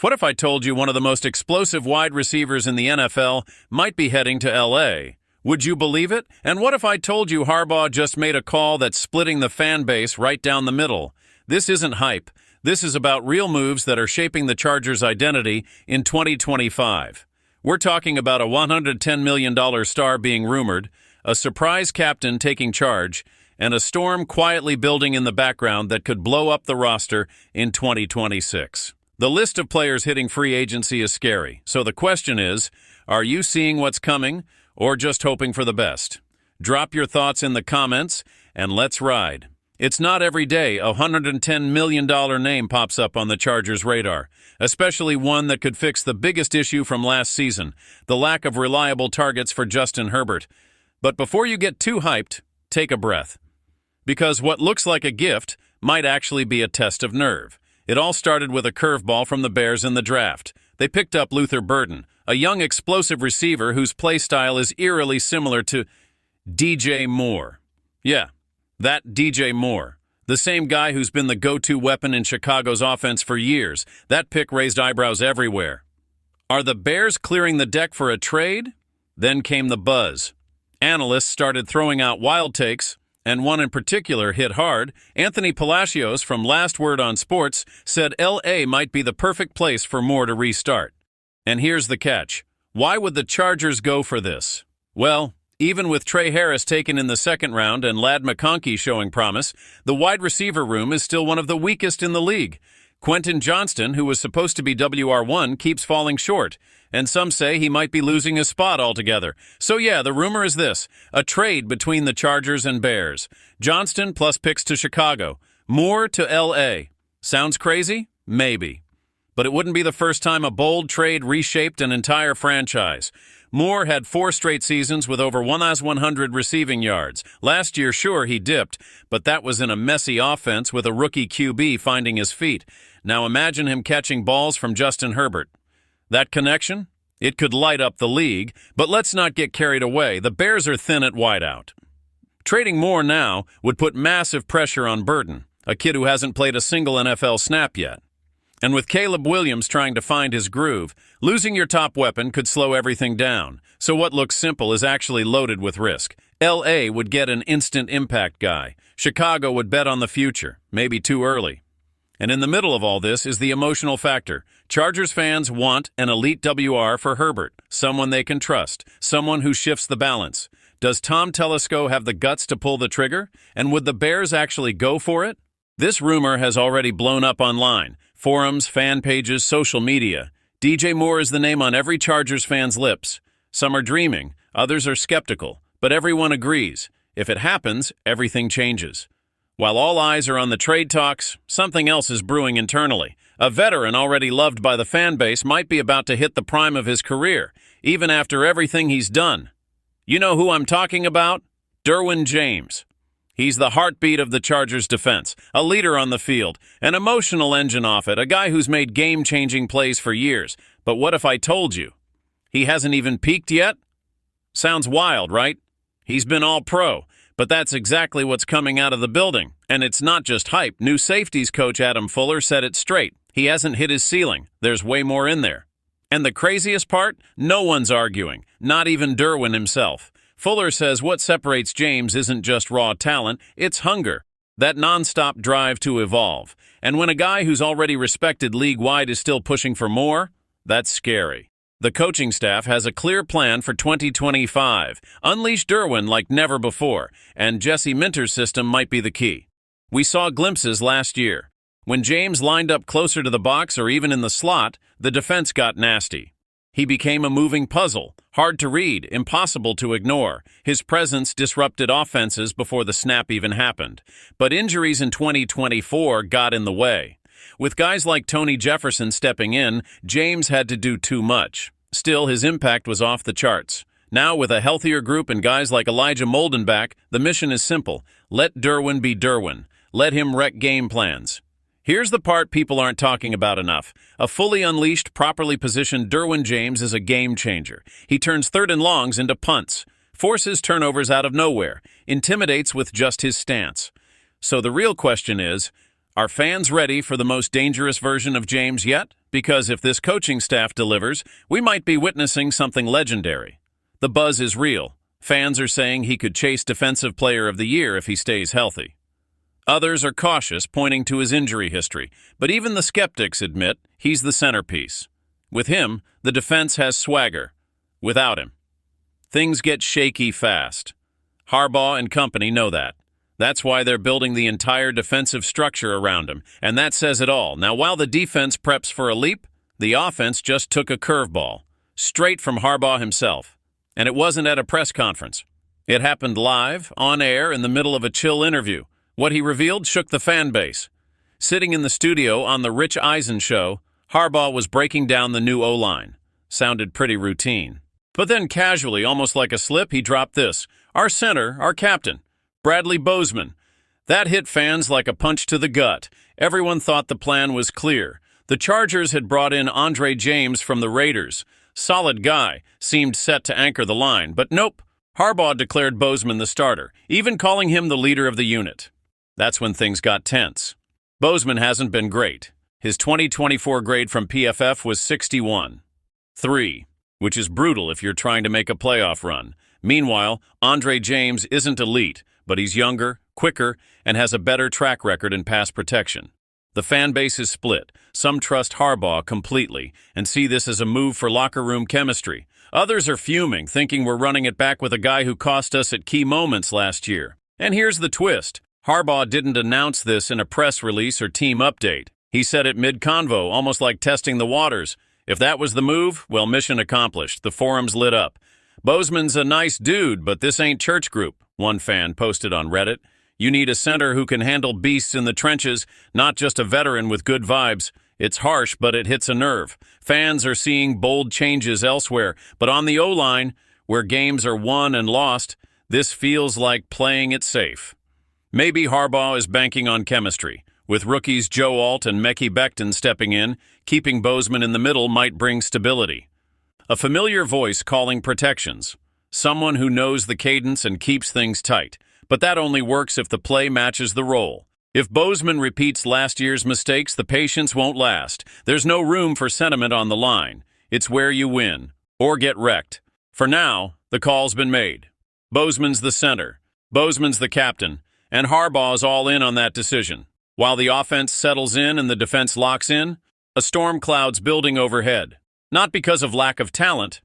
What if I told you one of the most explosive wide receivers in the NFL might be heading to LA? Would you believe it? And what if I told you Harbaugh just made a call that's splitting the fan base right down the middle? This isn't hype. This is about real moves that are shaping the Chargers' identity in 2025. We're talking about a $110 million star being rumored, a surprise captain taking charge, and a storm quietly building in the background that could blow up the roster in 2026. The list of players hitting free agency is scary, so the question is, are you seeing what's coming or just hoping for the best? Drop your thoughts in the comments and let's ride. It's not every day a $110 million name pops up on the Chargers' radar, especially one that could fix the biggest issue from last season, the lack of reliable targets for Justin Herbert. But before you get too hyped, take a breath. Because what looks like a gift might actually be a test of nerve. It all started with a curveball from the Bears in the draft. They picked up Luther Burden, a young explosive receiver whose play style is eerily similar to DJ Moore. Yeah, that DJ Moore. The same guy who's been the go-to weapon in Chicago's offense for years. That pick raised eyebrows everywhere. Are the Bears clearing the deck for a trade? Then came the buzz. Analysts started throwing out wild takes, and one in particular hit hard. Anthony Palacios from Last Word on Sports said LA might be the perfect place for Moore to restart. And here's the catch. Why would the Chargers go for this? Well, even with Trey Harris taken in the second round and Ladd McConkey showing promise, the wide receiver room is still one of the weakest in the league. Quentin Johnston, who was supposed to be WR1, keeps falling short, and some say he might be losing his spot altogether. So yeah, the rumor is this, a trade between the Chargers and Bears. Johnston plus picks to Chicago. Moore to LA. Sounds crazy? Maybe. But it wouldn't be the first time a bold trade reshaped an entire franchise. Moore had 4 straight seasons with over 1,100 receiving yards. Last year, sure, he dipped, but that was in a messy offense with a rookie QB finding his feet. Now imagine him catching balls from Justin Herbert. That connection? It could light up the league, but let's not get carried away. The Bears are thin at wideout. Trading Moore now would put massive pressure on Burden, a kid who hasn't played a single NFL snap yet. And with Caleb Williams trying to find his groove, losing your top weapon could slow everything down. So what looks simple is actually loaded with risk. LA would get an instant impact guy. Chicago would bet on the future, maybe too early. And in the middle of all this is the emotional factor. Chargers fans want an elite WR for Herbert, someone they can trust, someone who shifts the balance. Does Tom Telesco have the guts to pull the trigger? And would the Bears actually go for it? This rumor has already blown up online. Forums, fan pages, social media. DJ Moore is the name on every Chargers fan's lips. Some are dreaming, others are skeptical, but everyone agrees. If it happens, everything changes. While all eyes are on the trade talks, something else is brewing internally. A veteran already loved by the fan base might be about to hit the prime of his career, even after everything he's done. You know who I'm talking about? Derwin James. He's the heartbeat of the Chargers' defense, a leader on the field, an emotional engine off it, a guy who's made game-changing plays for years. But what if I told you? He hasn't even peaked yet? Sounds wild, right? He's been all-pro, but that's exactly what's coming out of the building. And it's not just hype. New safeties coach Adam Fuller said it straight. He hasn't hit his ceiling. There's way more in there. And the craziest part? No one's arguing, not even Derwin himself. Fuller says what separates James isn't just raw talent, it's hunger, that nonstop drive to evolve. And when a guy who's already respected league-wide is still pushing for more, that's scary. The coaching staff has a clear plan for 2025. Unleash Derwin like never before, and Jesse Minter's system might be the key. We saw glimpses last year. When James lined up closer to the box or even in the slot, the defense got nasty. He became a moving puzzle, hard to read, impossible to ignore. His presence disrupted offenses before the snap even happened. But injuries in 2024 got in the way. With guys like Tony Jefferson stepping in, James had to do too much. Still, his impact was off the charts. Now, with a healthier group and guys like Elijah Molden back, the mission is simple. Let Derwin be Derwin. Let him wreck game plans. Here's the part people aren't talking about enough. A fully unleashed, properly positioned Derwin James is a game changer. He turns third and longs into punts, forces turnovers out of nowhere, intimidates with just his stance. So the real question is, Are fans ready for the most dangerous version of James yet? Because if this coaching staff delivers, we might be witnessing something legendary. The buzz is real. Fans are saying he could chase Defensive Player of the Year if he stays healthy. Others are cautious, pointing to his injury history, but even the skeptics admit he's the centerpiece. With him, the defense has swagger. Without him, things get shaky fast. Harbaugh and company know that. That's why they're building the entire defensive structure around him, and that says it all. Now, while the defense preps for a leap, the offense just took a curveball, straight from Harbaugh himself. And it wasn't at a press conference. It happened live, on air, in the middle of a chill interview. What he revealed shook the fan base. Sitting in the studio on the Rich Eisen show, Harbaugh was breaking down the new O-line. Sounded pretty routine. But then casually, almost like a slip, he dropped this. Our center, our captain, Bradley Bozeman. That hit fans like a punch to the gut. Everyone thought the plan was clear. The Chargers had brought in Derwin James from the Raiders. Solid guy, seemed set to anchor the line, but nope. Harbaugh declared Bozeman the starter, even calling him the leader of the unit. That's when things got tense. Bozeman hasn't been great. His 2024 grade from PFF was 61.3, which is brutal if you're trying to make a playoff run. Meanwhile, Derwin James isn't elite, but he's younger, quicker, and has a better track record in pass protection. The fan base is split. Some trust Harbaugh completely and see this as a move for locker room chemistry. Others are fuming, thinking we're running it back with a guy who cost us at key moments last year. And here's the twist. Harbaugh didn't announce this in a press release or team update. He said it mid-convo, almost like testing the waters. If that was the move, well, mission accomplished. The forums lit up. Bozeman's a nice dude, but this ain't church group, one fan posted on Reddit. You need a center who can handle beasts in the trenches, not just a veteran with good vibes. It's harsh, but it hits a nerve. Fans are seeing bold changes elsewhere, but on the O-line, where games are won and lost, this feels like playing it safe. Maybe Harbaugh is banking on chemistry. With rookies Joe Alt and Mekhi Becton stepping in, keeping Bozeman in the middle might bring stability. A familiar voice calling protections. Someone who knows the cadence and keeps things tight. But that only works if the play matches the role. If Bozeman repeats last year's mistakes, the patience won't last. There's no room for sentiment on the line. It's where you win, or get wrecked. For now, the call's been made. Bozeman's the center. Bozeman's the captain. And Harbaugh's all in on that decision. While the offense settles in and the defense locks in, a storm cloud's building overhead. Not because of lack of talent,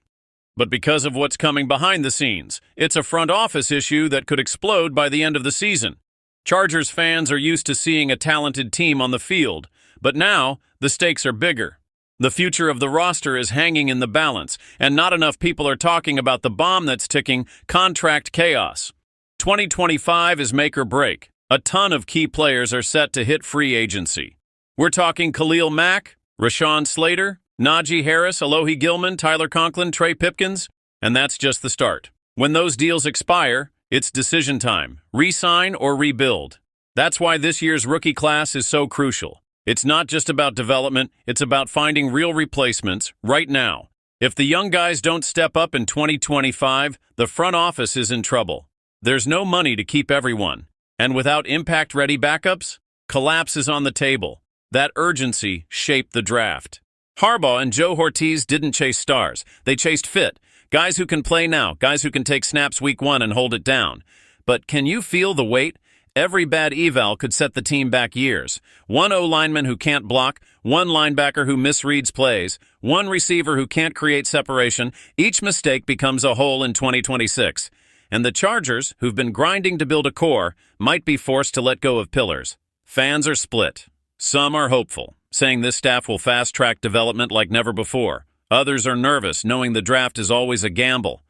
but because of what's coming behind the scenes. It's a front office issue that could explode by the end of the season. Chargers fans are used to seeing a talented team on the field, but now the stakes are bigger. The future of the roster is hanging in the balance, and not enough people are talking about the bomb that's ticking, contract chaos. 2025 is make or break. A ton of key players are set to hit free agency. We're talking Khalil Mack, Rashawn Slater, Najee Harris, Alohi Gilman, Tyler Conklin, Trey Pipkins, and that's just the start. When those deals expire, it's decision time. Re-sign or rebuild. That's why this year's rookie class is so crucial. It's not just about development, it's about finding real replacements right now. If the young guys don't step up in 2025, the front office is in trouble. There's no money to keep everyone. And without impact-ready backups, collapse is on the table. That urgency shaped the draft. Harbaugh and Joe Ortiz didn't chase stars. They chased fit. Guys who can play now, guys who can take snaps week one and hold it down. But can you feel the weight? Every bad eval could set the team back years. One O-lineman who can't block, one linebacker who misreads plays, one receiver who can't create separation. Each mistake becomes a hole in 2026. And the Chargers, who've been grinding to build a core, might be forced to let go of pillars. Fans are split. Some are hopeful, saying this staff will fast-track development like never before. Others are nervous, knowing the draft is always a gamble.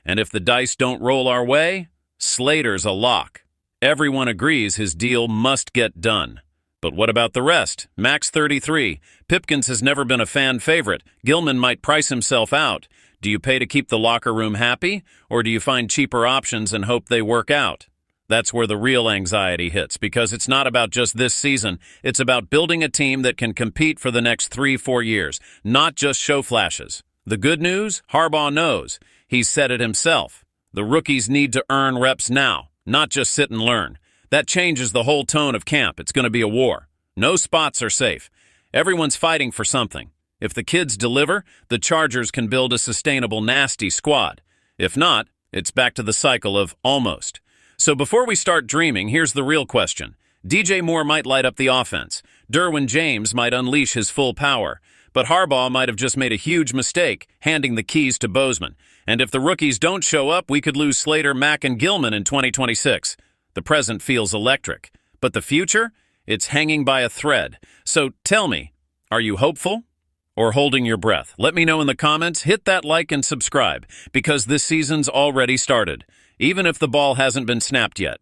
And if the dice don't roll our way, Slater's a lock. Everyone agrees his deal must get done. But what about the rest? Max 33. Pipkins has never been a fan favorite. Gilman might price himself out. Do you pay to keep the locker room happy, or do you find cheaper options and hope they work out? That's where the real anxiety hits, because it's not about just this season. It's about building a team that can compete for the next 3-4 years, not just show flashes. The good news? Harbaugh knows. He's said it himself. The rookies need to earn reps now, not just sit and learn. That changes the whole tone of camp. It's going to be a war. No spots are safe. Everyone's fighting for something. If the kids deliver, the Chargers can build a sustainable, nasty squad. If not, it's back to the cycle of almost. So before we start dreaming, here's the real question. DJ Moore might light up the offense. Derwin James might unleash his full power. But Harbaugh might have just made a huge mistake, handing the keys to Bozeman. And if the rookies don't show up, we could lose Slater, Mack, and Gilman in 2026. The present feels electric. But the future? It's hanging by a thread. So tell me, are you hopeful or holding your breath? Let me know in the comments. Hit that like and subscribe, because this season's already started, even if the ball hasn't been snapped yet.